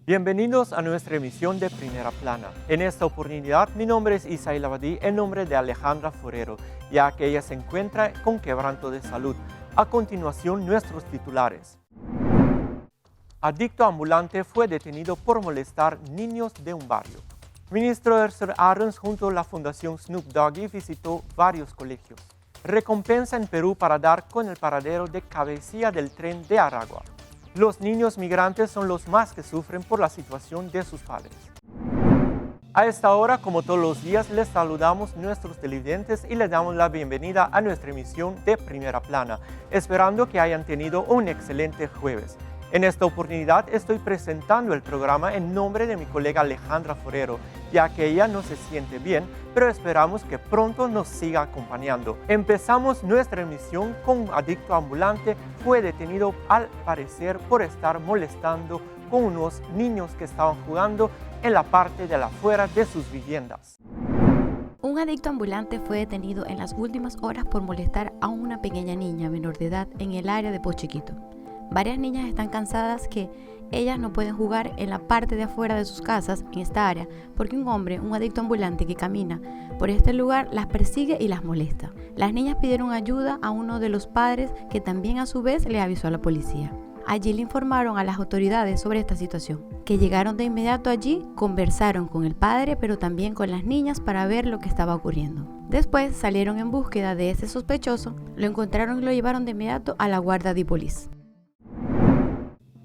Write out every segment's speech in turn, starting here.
Bienvenidos a nuestra emisión de Primera Plana. En esta oportunidad, mi nombre es Isaí Labadí en nombre de Alejandra Forero, ya que ella se encuentra con quebranto de salud. A continuación, nuestros titulares. Adicto ambulante fue detenido por molestar niños de un barrio. Ministro Erser Arons junto a la Fundación Snoop Doggy visitó varios colegios. Recompensa en Perú para dar con el paradero de cabecilla del tren de Aragua. Los niños migrantes son los más que sufren por la situación de sus padres. A esta hora, como todos los días, les saludamos nuestros televidentes y les damos la bienvenida a nuestra emisión de Primera Plana, esperando que hayan tenido un excelente jueves. En esta oportunidad estoy presentando el programa en nombre de mi colega Alejandra Forero, ya que ella no se siente bien, pero esperamos que pronto nos siga acompañando. Empezamos nuestra emisión con un adicto ambulante fue detenido al parecer por estar molestando con unos niños que estaban jugando en la parte de la afuera de sus viviendas. Un adicto ambulante fue detenido en las últimas horas por molestar a una pequeña niña menor de edad en el área de Pochiquito. Varias niñas están cansadas que ellas no pueden jugar en la parte de afuera de sus casas en esta área porque un hombre, un adicto ambulante que camina por este lugar las persigue y las molesta. Las niñas pidieron ayuda a uno de los padres que también a su vez le avisó a la policía. Allí le informaron a las autoridades sobre esta situación, que llegaron de inmediato allí, conversaron con el padre pero también con las niñas para ver lo que estaba ocurriendo. Después salieron en búsqueda de ese sospechoso, lo encontraron y lo llevaron de inmediato a la guardia de policía.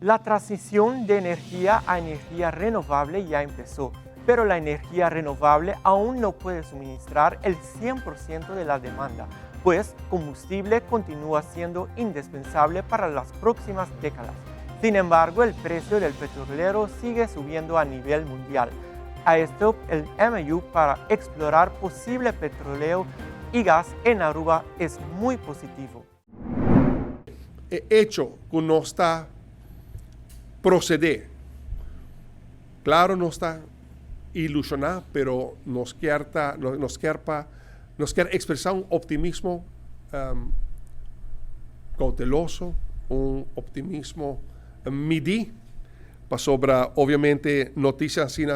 La transición de energía a energía renovable ya empezó, pero la energía renovable aún no puede suministrar el 100% de la demanda, pues combustible continúa siendo indispensable para las próximas décadas. Sin embargo, el precio del petrolero sigue subiendo a nivel mundial. A esto, el MOU para explorar posible petróleo y gas en Aruba es muy positivo. El hecho que no está proceder. Claro, no está ilusionado, pero nos quiere expresar un optimismo cauteloso, un optimismo midi, para sobre, obviamente, noticias así,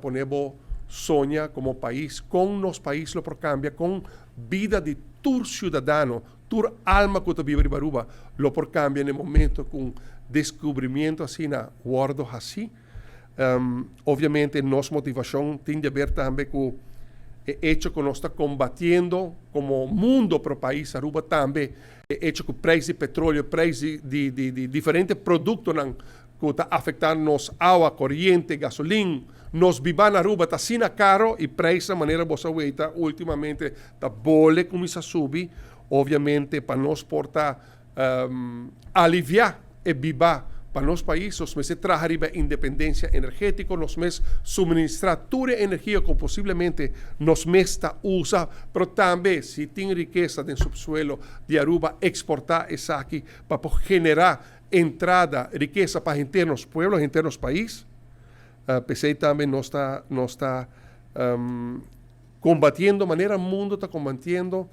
ponemos soña como país, con los países lo cambia, con vida de tur ciudadano, tur alma que vive en Aruba, lo cambia en el momento con descubrimiento así, guardo así. Obviamente, nuestra motivación tiene que ver también con el hecho que nos está combatiendo como mundo para el país, Aruba también, el hecho que el precio de petróleo, el precio de diferentes productos que está afectando agua, corriente, gasolina, nos vivan Aruba está sin caro y precio de manera bossa hueita, últimamente está bole comienza a subir, obviamente para nos portar aliviar e viva para los países, nos meses traer independencia energética, nos meses suministrar toda energía que posiblemente nos mesta usa, pero también si tiene riqueza en el subsuelo de Aruba, exportar esa aquí para generar entrada, riqueza para internos pueblos, internos países. PCI también no está combatiendo, manera mundo está combatiendo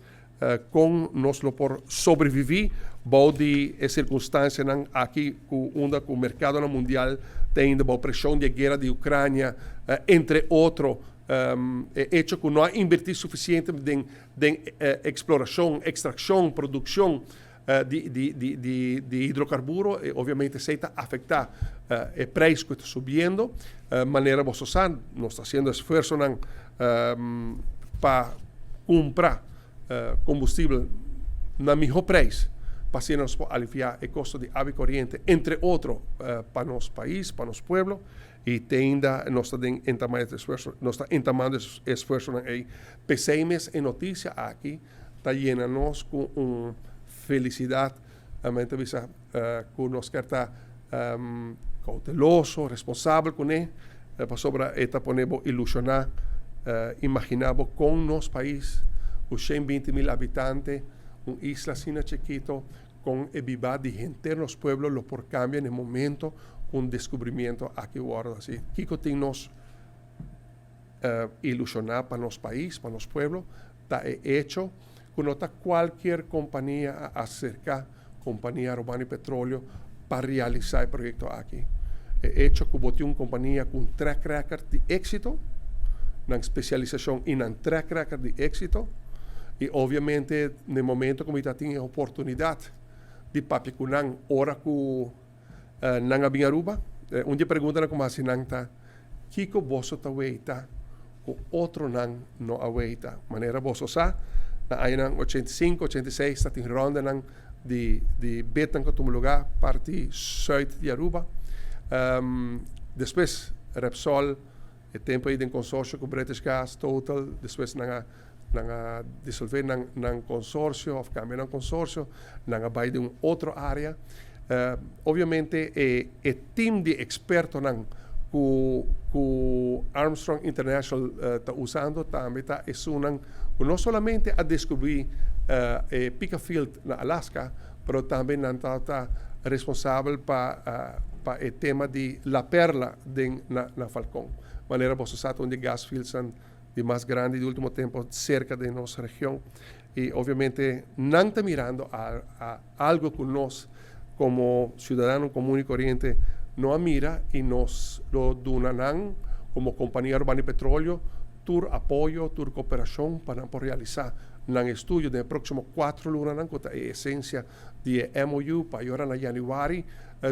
con nosotros por sobrevivir, de circunstancias aquí con el mercado mundial teniendo la presión de guerra de Ucrania, entre otros, hecho que no ha invertido suficiente en exploración, extracción, producción de hidrocarburos, obviamente se está afectando el precio que está subiendo, manera vosotros no está haciendo esfuerzo para comprar combustible na mejor precio para nos aliviar el costo de agua corriente, entre otros, para nuestro país, para nuestro pueblo, y ainda nos está entamando esfuerzo ahí. Peseimes en noticia aquí, está llenándonos con felicidad, que nos queda cauteloso, responsable con él, para sobre esta ponemos ilusionar, imaginamos con nuestro país, 120,000 habitantes, una isla sin chiquito, con el viva de gente en los pueblos, lo por cambio en el momento, un descubrimiento aquí guarda así. Kiko nos ilusionar para los países, para los pueblos, está hecho, que no está cualquier compañía acerca, compañía Romani Petróleo, para realizar el proyecto aquí. hecho que bote una compañía con track record de éxito, una especialización en un track record de éxito, y obviamente en el momento como está tiene oportunidad de papel con una hora que nanga bien Aruba, un día preguntan como así nanta, Kiko boso ta weita, o otro nan no aweita, manera boso sa, na hay 85, 86, está en ronda nan de betan que tu lugar parte zuid de Aruba. Después Repsol, el tiempo ahí en consorcio con British Gas, Total, después nanga disolver nan consorcio, o cambiar nan consorcio, nanga vai de un otro área. Obviamente, el team de expertos que Armstrong International está usando también es no solamente a descubrir Picafield en Alaska, pero también está responsable para el tema de la perla de la Falcón. De manera vos usas donde gas fields de más grande de último tiempo cerca de nuestra región. Y obviamente, no está mirando a algo que nos como ciudadano común y corriente no mira y nos lo donan como compañía urbana y petróleo, tur apoyo, tur cooperación para realizar un estudio de próximo 4 lunas con la esencia de MOU para ahora en januario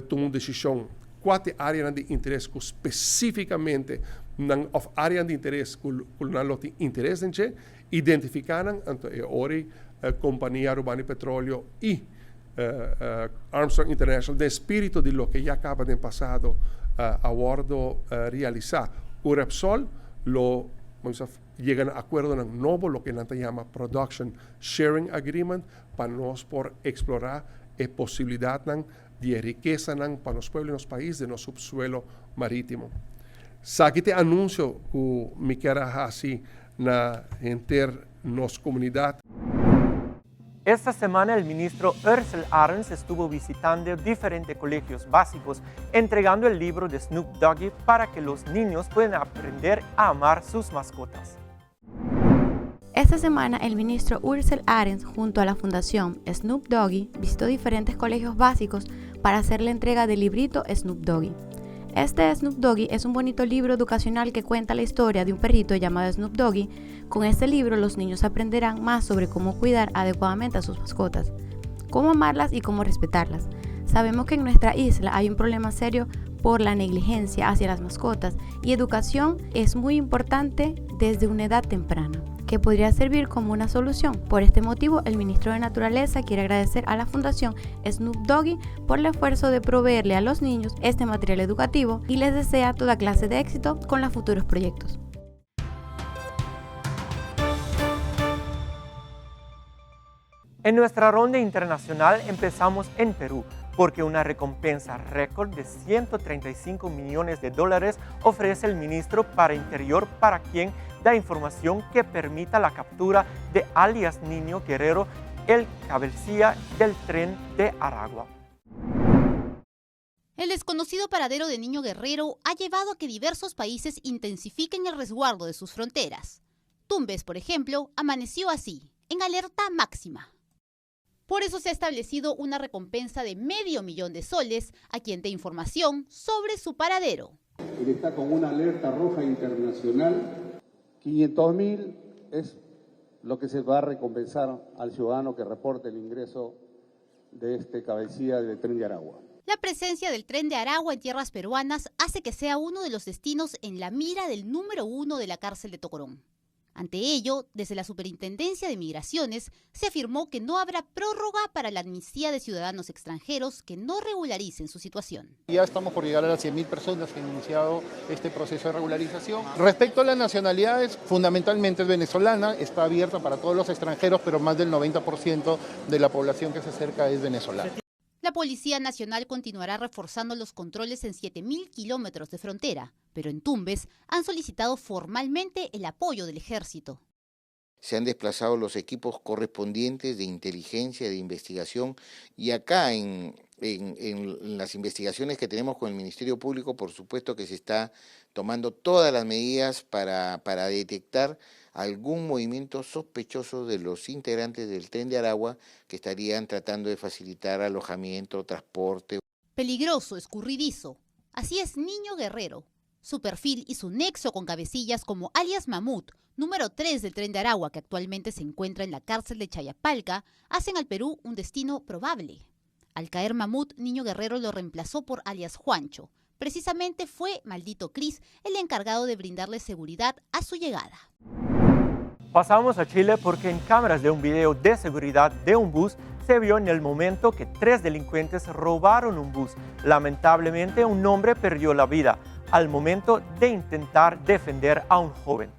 tomar una decisión 4 áreas de interés que específicamente of áreas de interés que no tienen interés en che identifican entre ahora compañía urbana y petróleo y Armstrong International, de espíritu de lo que ya acaba de pasado a bordo realizar. Repsol llegan a acuerdo en nuevo, lo que se llama Production Sharing Agreement, para nos por explorar la posibilidad de riqueza para los pueblos y los países de nuestro subsuelo marítimo. Saquite anuncio que me quiera así na enter nos comunidad. Esta semana el ministro Ursel Arens estuvo visitando diferentes colegios básicos, entregando el libro de Snoop Doggy para que los niños puedan aprender a amar sus mascotas. Esta semana el ministro Ursel Arens junto a la fundación Snoop Doggy visitó diferentes colegios básicos para hacer la entrega del librito Snoop Doggy. Este Snoop Doggy es un bonito libro educacional que cuenta la historia de un perrito llamado Snoop Doggy. Con este libro los niños aprenderán más sobre cómo cuidar adecuadamente a sus mascotas, cómo amarlas y cómo respetarlas. Sabemos que en nuestra isla hay un problema serio por la negligencia hacia las mascotas y educación es muy importante desde una edad temprana, que podría servir como una solución. Por este motivo, el ministro de Naturaleza quiere agradecer a la Fundación Snoop Doggy por el esfuerzo de proveerle a los niños este material educativo y les desea toda clase de éxito con los futuros proyectos. En nuestra ronda internacional empezamos en Perú, porque una recompensa récord de $135 millones ofrece el ministro para Interior para quien da información que permita la captura de alias Niño Guerrero, el cabecilla del tren de Aragua. El desconocido paradero de Niño Guerrero ha llevado a que diversos países intensifiquen el resguardo de sus fronteras. Tumbes, por ejemplo, amaneció así, en alerta máxima. Por eso se ha establecido una recompensa de $500,000 a quien dé información sobre su paradero. Él está con una alerta roja internacional. 500.000 es lo que se va a recompensar al ciudadano que reporte el ingreso de este cabecilla del tren de Aragua. La presencia del tren de Aragua en tierras peruanas hace que sea uno de los destinos en la mira del número 1 de la cárcel de Tocorón. Ante ello, desde la Superintendencia de Migraciones se afirmó que no habrá prórroga para la amnistía de ciudadanos extranjeros que no regularicen su situación. Ya estamos por llegar a las 100.000 personas que han iniciado este proceso de regularización. Respecto a las nacionalidades, fundamentalmente es venezolana, está abierta para todos los extranjeros, pero más del 90% de la población que se acerca es venezolana. La Policía Nacional continuará reforzando los controles en 7.000 kilómetros de frontera, pero en Tumbes han solicitado formalmente el apoyo del Ejército. Se han desplazado los equipos correspondientes de inteligencia, de investigación, y acá en las investigaciones que tenemos con el Ministerio Público, por supuesto que se está tomando todas las medidas para detectar algún movimiento sospechoso de los integrantes del tren de Aragua que estarían tratando de facilitar alojamiento, transporte. Peligroso, escurridizo. Así es Niño Guerrero. Su perfil y su nexo con cabecillas como alias Mamut, número 3 del Tren de Aragua, que actualmente se encuentra en la cárcel de Chayapalca, hacen al Perú un destino probable. Al caer Mamut, Niño Guerrero lo reemplazó por alias Juancho. Precisamente fue Maldito Cris el encargado de brindarle seguridad a su llegada. Pasamos a Chile porque en cámaras de un video de seguridad de un bus se vio en el momento que 3 delincuentes robaron un bus. Lamentablemente, un hombre perdió la vida al momento de intentar defender a un joven.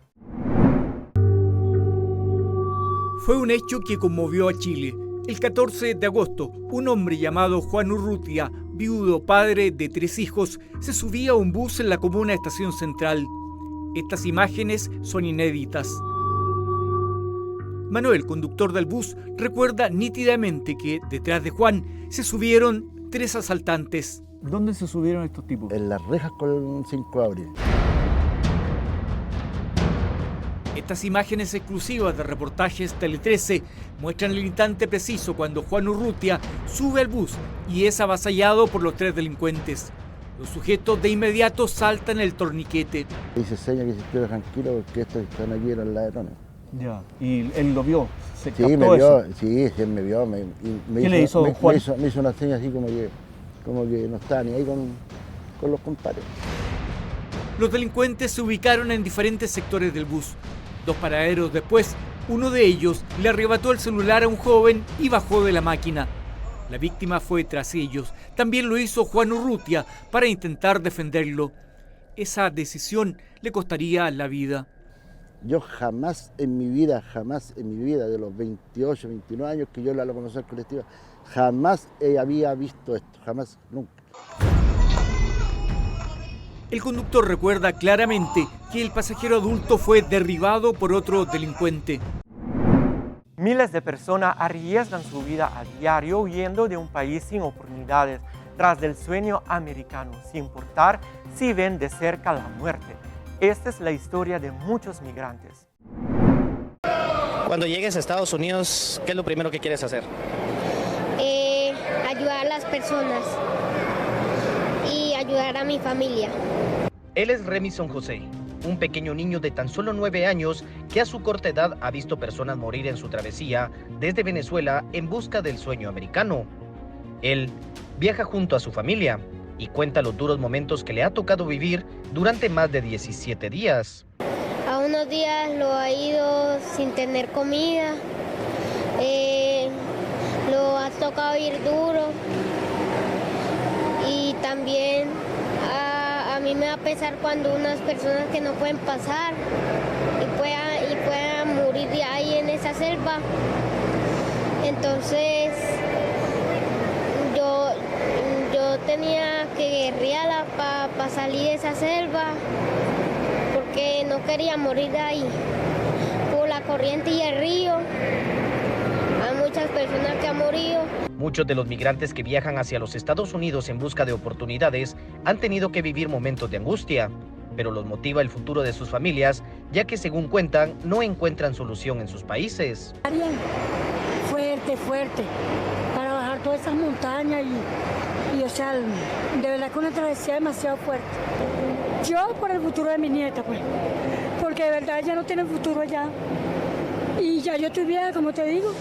Fue un hecho que conmovió a Chile. El 14 de agosto, un hombre llamado Juan Urrutia, viudo, padre de 3 hijos, se subía a un bus en la comuna Estación Central. Estas imágenes son inéditas. Manuel, conductor del bus, recuerda nítidamente que detrás de Juan se subieron 3 asaltantes. ¿Dónde se subieron estos tipos? En las rejas con 5 de abril. Estas imágenes exclusivas de reportajes Tele 13 muestran el instante preciso cuando Juan Urrutia sube al bus y es avasallado por los 3 delincuentes. Los sujetos de inmediato saltan el torniquete. Dice seña que se estuviera tranquilo porque estos están aquí eran ladrones. Ya, y él lo vio, se Sí, captó me vio, eso. sí, él me vio. ¿Qué le hizo don Juan? Me hizo una seña así como que no estaba ni ahí con los compadres. Los delincuentes se ubicaron en diferentes sectores del bus. 2 paraderos después, uno de ellos le arrebató el celular a un joven y bajó de la máquina. La víctima fue tras ellos. También lo hizo Juan Urrutia para intentar defenderlo. Esa decisión le costaría la vida. Yo jamás en mi vida, de los 28, 29 años que yo la conocí colectiva, jamás había visto esto, jamás, nunca. El conductor recuerda claramente que el pasajero adulto fue derribado por otro delincuente. Miles de personas arriesgan su vida a diario huyendo de un país sin oportunidades, tras del sueño americano, sin importar si ven de cerca la muerte. Esta es la historia de muchos migrantes. Cuando llegues a Estados Unidos, ¿qué es lo primero que quieres hacer? Ayudar a las personas y ayudar a mi familia. Él es Remison José, un pequeño niño de tan solo 9 años que a su corta edad ha visto personas morir en su travesía desde Venezuela en busca del sueño americano. Él viaja junto a su familia y cuenta los duros momentos que le ha tocado vivir durante más de 17 días. A unos días lo ha ido sin tener comida, lo ha tocado ir duro y también a mí me va a pesar cuando unas personas que no pueden pasar y puedan morir de ahí en esa selva. Entonces yo tenía que guerrearla para salir de esa selva porque no quería morir de ahí. Por la corriente y el río hay muchas personas que han morido. Muchos de los migrantes que viajan hacia los Estados Unidos en busca de oportunidades han tenido que vivir momentos de angustia, pero los motiva el futuro de sus familias, ya que según cuentan, no encuentran solución en sus países. Fuerte, para bajar todas esas montañas y o sea, de verdad que una travesía demasiado fuerte. Yo por el futuro de mi nieta, pues, porque de verdad ella no tiene futuro allá. Y ya yo estoy vieja, como te digo,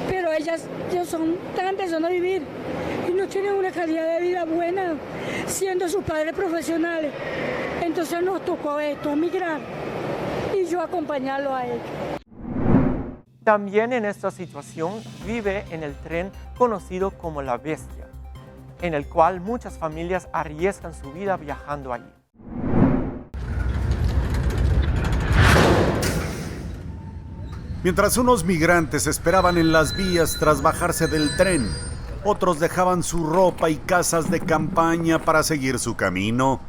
pero ellas están empezando a vivir y no tienen una calidad de vida buena, siendo sus padres profesionales. Entonces nos tocó esto, emigrar, y yo acompañarlo a ellos. También en esta situación vive en el tren conocido como La Bestia, en el cual muchas familias arriesgan su vida viajando allí. Mientras unos migrantes esperaban en las vías tras bajarse del tren, otros dejaban su ropa y casas de campaña para seguir su camino.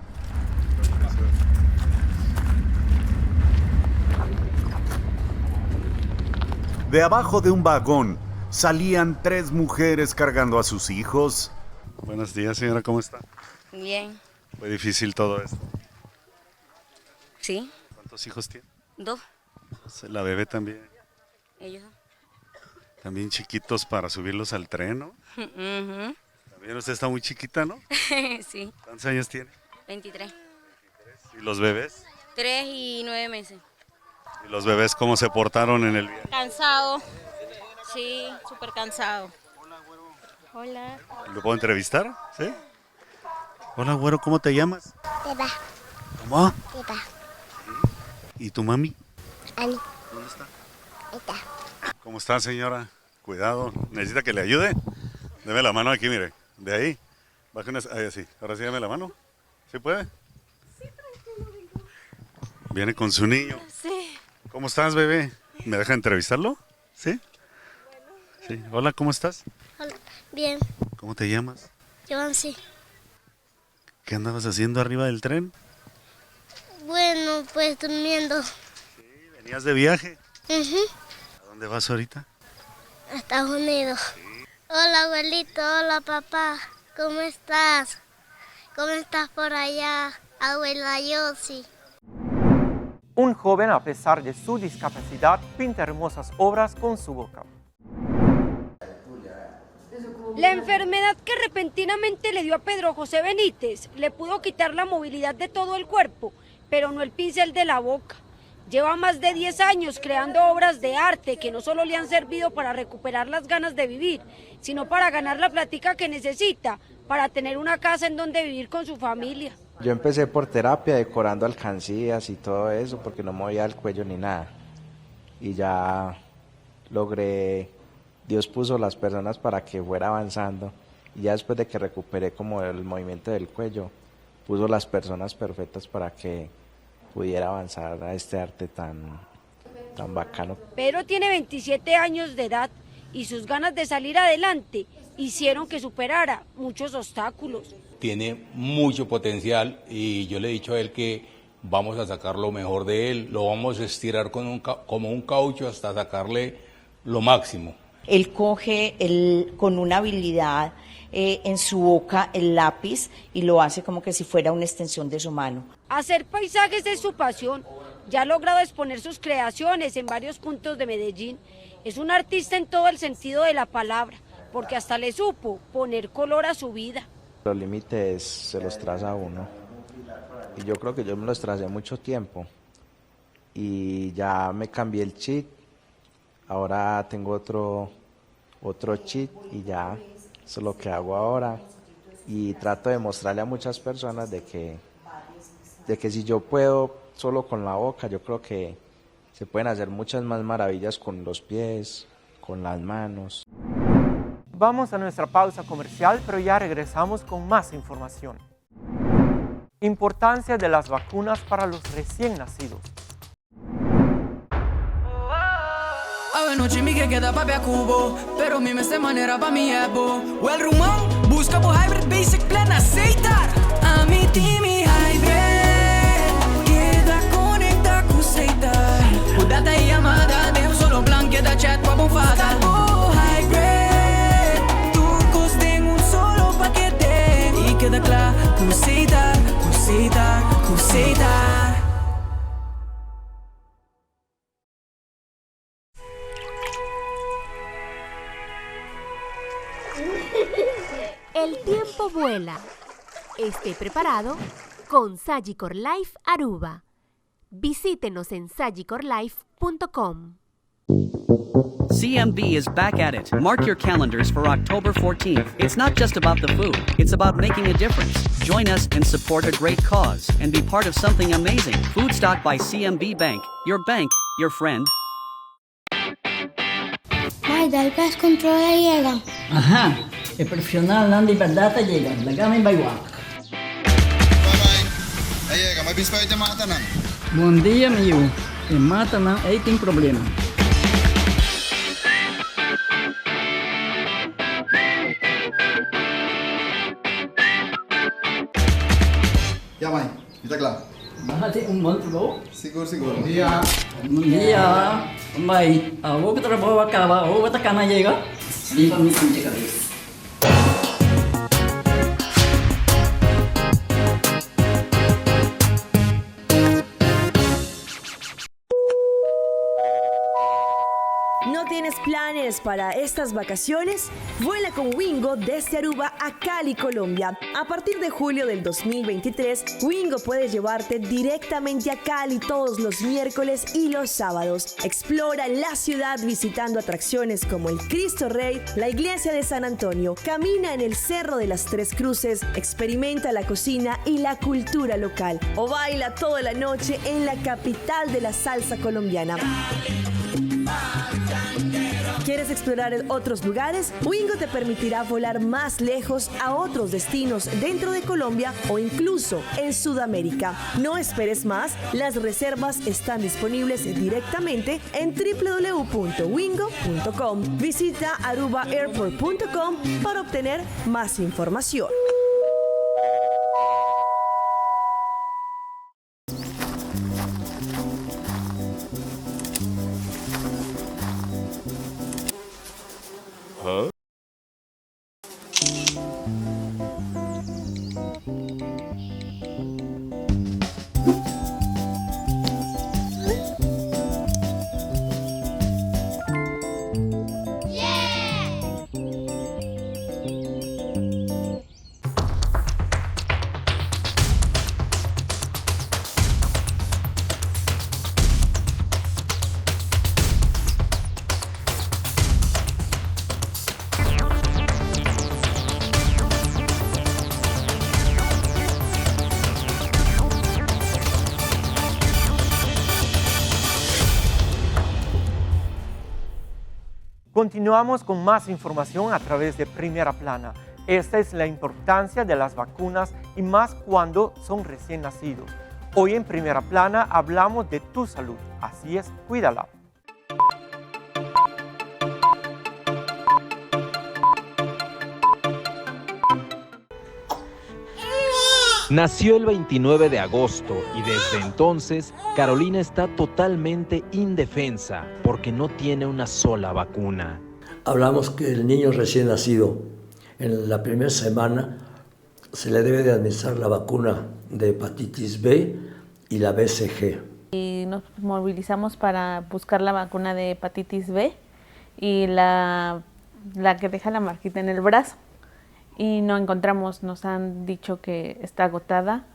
De abajo de un vagón salían 3 mujeres cargando a sus hijos. Buenos días, señora, ¿cómo está? Bien. ¿Fue difícil todo esto? Sí. ¿Cuántos hijos tiene? 2. La bebé también. Ellos. También chiquitos para subirlos al tren, ¿no? También usted está muy chiquita, ¿no? Sí. ¿Cuántos años tiene? 23. ¿Y los bebés? 3 y 9 meses. ¿Y los bebés cómo se portaron en el viaje? Cansado. Sí, súper cansado. Hola. ¿Lo puedo entrevistar? ¿Sí? Hola, güero, ¿cómo te llamas? Eva. ¿Cómo? Eva. ¿Y tu mami? Ali. ¿Dónde está? Ahí está. ¿Cómo está, señora? Cuidado. ¿Necesita que le ayude? Deme la mano aquí, mire. De ahí. Baje una... Ahí así. Ahora sí, dame la mano. ¿Sí puede? Sí, tranquilo. Viene con su niño. Sí. ¿Cómo estás, bebé? ¿Me deja entrevistarlo? ¿Sí? Sí. Hola, ¿cómo estás? Hola. Bien. ¿Cómo te llamas? Joansi. ¿Qué andabas haciendo arriba del tren? Bueno, pues durmiendo. ¿Venías de viaje? Ujú. ¿A dónde vas ahorita? A Estados Unidos. Hola, abuelito. Hola, papá. ¿Cómo estás? ¿Cómo estás por allá, abuela Yossi? Un joven, a pesar de su discapacidad, pinta hermosas obras con su boca. La enfermedad que repentinamente le dio a Pedro José Benítez le pudo quitar la movilidad de todo el cuerpo, pero no el pincel de la boca. Lleva más de 10 años creando obras de arte que no solo le han servido para recuperar las ganas de vivir, sino para ganar la plática que necesita para tener una casa en donde vivir con su familia. Yo empecé por terapia, decorando alcancías y todo eso, porque no movía el cuello ni nada. Y ya logré, Dios puso las personas para que fuera avanzando. Y ya después de que recuperé como el movimiento del cuello, puso las personas perfectas para que pudiera avanzar a este arte tan bacano. Pedro tiene 27 años de edad y sus ganas de salir adelante hicieron que superara muchos obstáculos. Tiene mucho potencial y yo le he dicho a él que vamos a sacar lo mejor de él, lo vamos a estirar como un caucho hasta sacarle lo máximo. Él coge con una habilidad en su boca el lápiz y lo hace como que si fuera una extensión de su mano. Hacer paisajes es su pasión. Ya ha logrado exponer sus creaciones en varios puntos de Medellín. Es un artista en todo el sentido de la palabra, porque hasta le supo poner color a su vida. Los límites se los traza uno. Y yo creo que yo me los tracé mucho tiempo. Y ya me cambié el chip. Ahora tengo otro chip y ya, eso es lo que hago ahora. Y trato de mostrarle a muchas personas de que si yo puedo solo con la boca, yo creo que se pueden hacer muchas más maravillas con los pies, con las manos. Vamos a nuestra pausa comercial, pero ya regresamos con más información. Importancia de las vacunas para los recién nacidos. Noche mi que queda papi a cubo, pero mi esta manera pa' mi ebo. O el rumón, busca por hybrid basic plan aceitar. A mi team y hybrid, queda conecta con aceitar. Cuidado y llamada, de un solo plan, queda chat pa' bufada. Oh hybrid, tu coste en un solo paquete. Y queda claro, con aceitar, con aceitar, con aceitar. El tiempo vuela. Esté preparado con Sagicor Life Aruba. Visítenos en sagicorlife.com. CMB is back at it. Mark your calendars for October 14th. It's not just about the food, it's about making a difference. Join us and support a great cause and be part of something amazing. Foodstock by CMB Bank. Your bank, your friend. Mai, dal gas control llega. Ajá. El profesional Nandi Verdata llega. La gama en Baywak. Ay, may bispay te mata na. Buen día, amigo. En mata na, ahí tem problema. Ya, Mai. Kita kelar. Bájate un monstruo. Siguro. Buen día. Buen día. Mai, ako que trabajo acaba. O bata kana llega. Viva mi pinche cabeza. ¿No tienes planes para estas vacaciones? Vuela con Wingo desde Aruba a Cali, Colombia. A partir de julio del 2023, Wingo puede llevarte directamente a Cali todos los miércoles y los sábados. Explora la ciudad visitando atracciones como el Cristo Rey, la Iglesia de San Antonio. Camina en el Cerro de las Tres Cruces, experimenta la cocina y la cultura local. O baila toda la noche en la capital de la salsa colombiana. ¿Quieres explorar otros lugares? Wingo te permitirá volar más lejos a otros destinos dentro de Colombia o incluso en Sudamérica. No esperes más, las reservas están disponibles directamente en www.wingo.com. Visita arubaairport.com para obtener más información. Continuamos con más información a través de Primera Plana. Esta es la importancia de las vacunas y más cuando son recién nacidos. Hoy en Primera Plana hablamos de tu salud, así es, cuídala. Nació el 29 de agosto y desde entonces Carolina está totalmente indefensa porque no tiene una sola vacuna. Hablamos que el niño recién nacido en la primera semana se le debe de administrar la vacuna de hepatitis B y la BCG. Y nos movilizamos para buscar la vacuna de hepatitis B y la que deja la marquita en el brazo. Y no encontramos, nos han dicho que está agotada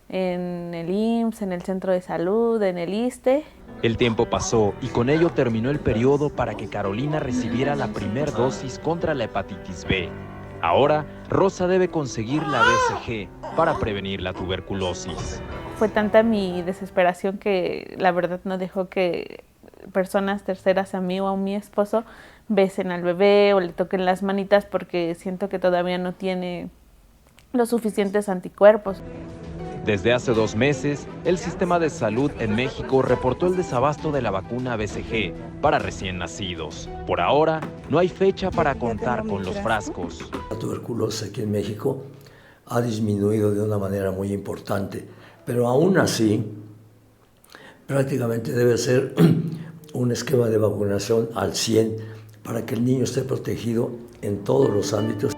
en el IMSS, en el centro de salud, en el ISSSTE. El tiempo pasó y con ello terminó el periodo para que Carolina recibiera la primera dosis contra la hepatitis B. Ahora, Rosa debe conseguir la BCG para prevenir la tuberculosis. Fue tanta mi desesperación que la verdad no dejó que personas terceras a mí o a mi esposo besen al bebé o le toquen las manitas porque siento que todavía no tiene los suficientes anticuerpos. Desde hace 2 meses, el sistema de salud en México reportó el desabasto de la vacuna BCG para recién nacidos. Por ahora, no hay fecha para contar con los frascos. La tuberculosis aquí en México ha disminuido de una manera muy importante, pero aún así, prácticamente debe ser un esquema de vacunación al 100% para que el niño esté protegido en todos los ámbitos.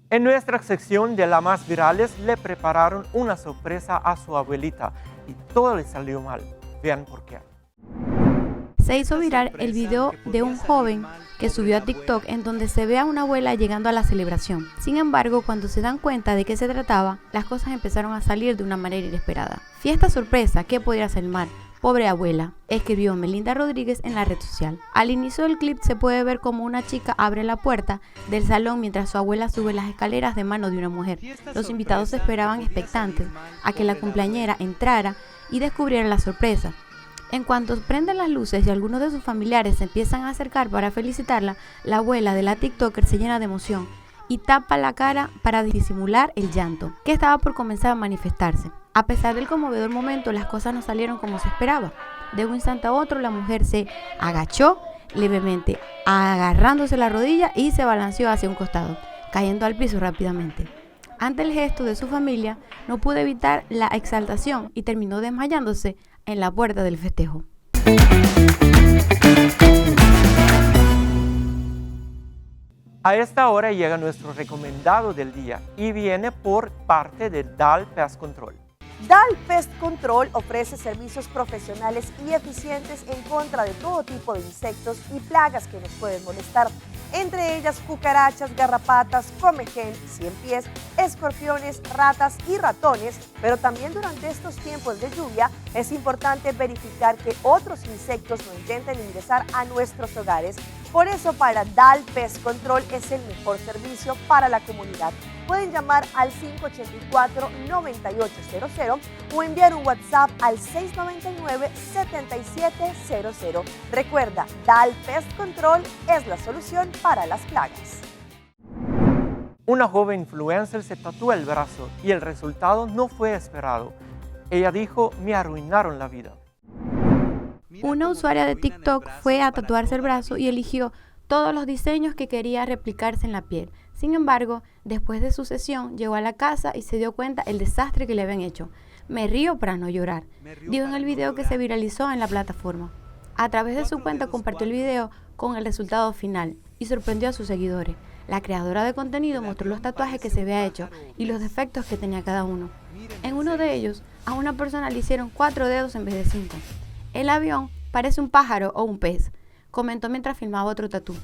En nuestra sección de las más virales le prepararon una sorpresa a su abuelita y todo le salió mal. Vean por qué. Se hizo viral el video de un joven que subió a TikTok en donde se ve a una abuela llegando a la celebración. Sin embargo, cuando se dan cuenta de qué se trataba, las cosas empezaron a salir de una manera inesperada. Fiesta sorpresa, ¿qué podría ser mal? Pobre abuela, escribió Melinda Rodríguez en la red social. Al inicio del clip se puede ver como una chica abre la puerta del salón mientras su abuela sube las escaleras de mano de una mujer. Los invitados esperaban expectantes a que la cumpleañera entrara y descubriera la sorpresa. En cuanto prenden las luces y algunos de sus familiares se empiezan a acercar para felicitarla, la abuela de la TikToker se llena de emoción y tapa la cara para disimular el llanto, que estaba por comenzar a manifestarse. A pesar del conmovedor momento, las cosas no salieron como se esperaba. De un instante a otro, la mujer se agachó levemente, agarrándose la rodilla y se balanceó hacia un costado, cayendo al piso rápidamente. Ante el gesto de su familia, no pudo evitar la exaltación y terminó desmayándose en la puerta del festejo. A esta hora llega nuestro recomendado del día y viene por parte de DAL Pest Control. DAL Pest Control ofrece servicios profesionales y eficientes en contra de todo tipo de insectos y plagas que nos pueden molestar, entre ellas cucarachas, garrapatas, comején, ciempiés, escorpiones, ratas y ratones, pero también durante estos tiempos de lluvia es importante verificar que otros insectos no intenten ingresar a nuestros hogares. Por eso para DAL Pest Control es el mejor servicio para la comunidad. Pueden llamar al 584-9800 o enviar un WhatsApp al 699-7700. Recuerda, DAL Pest Control es la solución para las plagas. Una joven influencer se tatuó el brazo y el resultado no fue esperado. Ella dijo, me arruinaron la vida. Una usuaria de TikTok fue a tatuarse el brazo y eligió todos los diseños que quería replicarse en la piel. Sin embargo, después de su sesión, llegó a la casa y se dio cuenta el desastre que le habían hecho. Me río para no llorar, dijo en el video que se viralizó en la plataforma. A través de su cuenta compartió el video con el resultado final y sorprendió a sus seguidores. La creadora de contenido mostró los tatuajes que se había hecho y los defectos que tenía cada uno. En uno de ellos, a una persona le hicieron 4 dedos en vez de 5. El avión parece un pájaro o un pez, comentó mientras filmaba otro tatú.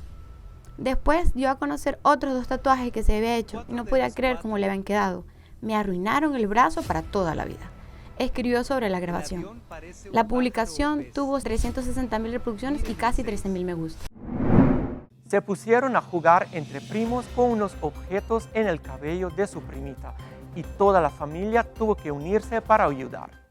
Después dio a conocer otros 2 tatuajes que se había hecho y no podía creer cómo le habían quedado. Me arruinaron el brazo para toda la vida, escribió sobre la grabación. La publicación tuvo 360.000 reproducciones y casi 13.000 me gusta. Se pusieron a jugar entre primos con unos objetos en el cabello de su primita y toda la familia tuvo que unirse para ayudar.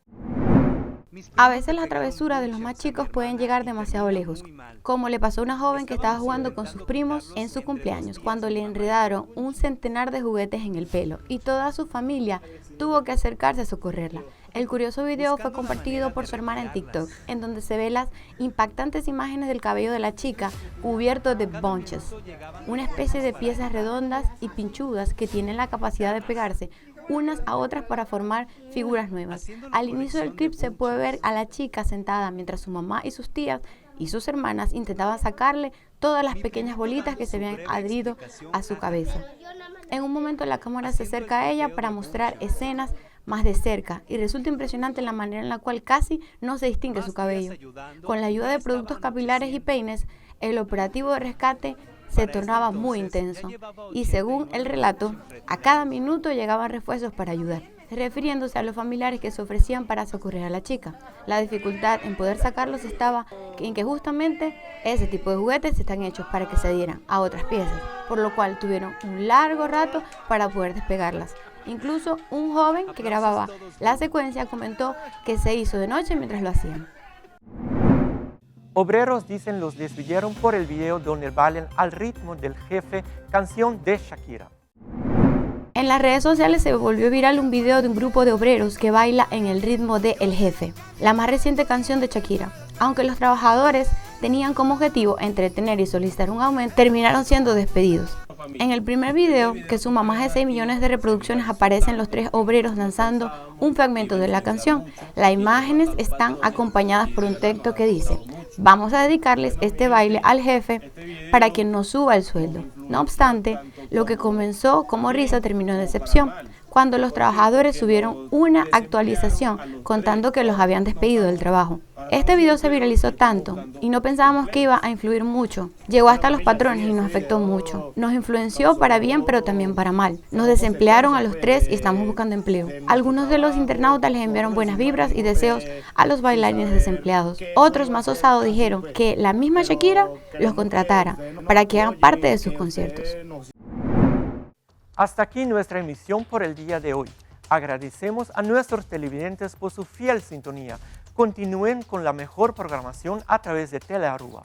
A veces las travesuras de los más chicos pueden llegar demasiado lejos, como le pasó a una joven que estaba jugando con sus primos en su cumpleaños, cuando le enredaron un centenar de juguetes en el pelo y toda su familia tuvo que acercarse a socorrerla. El curioso video fue compartido por su hermana en TikTok, en donde se ven las impactantes imágenes del cabello de la chica cubierto de bunches, una especie de piezas redondas y pinchudas que tienen la capacidad de pegarse unas a otras para formar figuras nuevas. Al inicio del clip se puede ver a la chica sentada mientras su mamá y sus tías y sus hermanas intentaban sacarle todas las pequeñas bolitas que se habían adherido a su cabeza. En un momento la cámara se acerca a ella para mostrar escenas más de cerca y resulta impresionante la manera en la cual casi no se distingue su cabello. Con la ayuda de productos capilares y peines, el operativo de rescate se tornaba muy intenso y según el relato, a cada minuto llegaban refuerzos para ayudar, refiriéndose a los familiares que se ofrecían para socorrer a la chica. La dificultad en poder sacarlos estaba en que justamente ese tipo de juguetes están hechos para que se adhieran a otras piezas, por lo cual tuvieron un largo rato para poder despegarlas. Incluso un joven que grababa la secuencia comentó que se hizo de noche mientras lo hacían. Obreros dicen los despidieron por el video donde bailan al ritmo del Jefe, canción de Shakira. En las redes sociales se volvió viral un video de un grupo de obreros que baila en el ritmo de El Jefe, la más reciente canción de Shakira. Aunque los trabajadores tenían como objetivo entretener y solicitar un aumento, terminaron siendo despedidos. En el primer video, que suma más de 6 millones de reproducciones, aparecen los 3 obreros danzando un fragmento de la canción. Las imágenes están acompañadas por un texto que dice: vamos a dedicarles este baile al jefe para que nos suba el sueldo. No obstante, lo que comenzó como risa terminó en decepción, cuando los trabajadores subieron una actualización contando que los habían despedido del trabajo. Este video se viralizó tanto y no pensábamos que iba a influir mucho. Llegó hasta los patrones y nos afectó mucho. Nos influenció para bien pero también para mal. Nos desemplearon a los 3 y estamos buscando empleo. Algunos de los internautas les enviaron buenas vibras y deseos a los bailarines desempleados. Otros más osados dijeron que la misma Shakira los contratara para que hagan parte de sus conciertos. Hasta aquí nuestra emisión por el día de hoy. Agradecemos a nuestros televidentes por su fiel sintonía. Continúen con la mejor programación a través de Telearuba.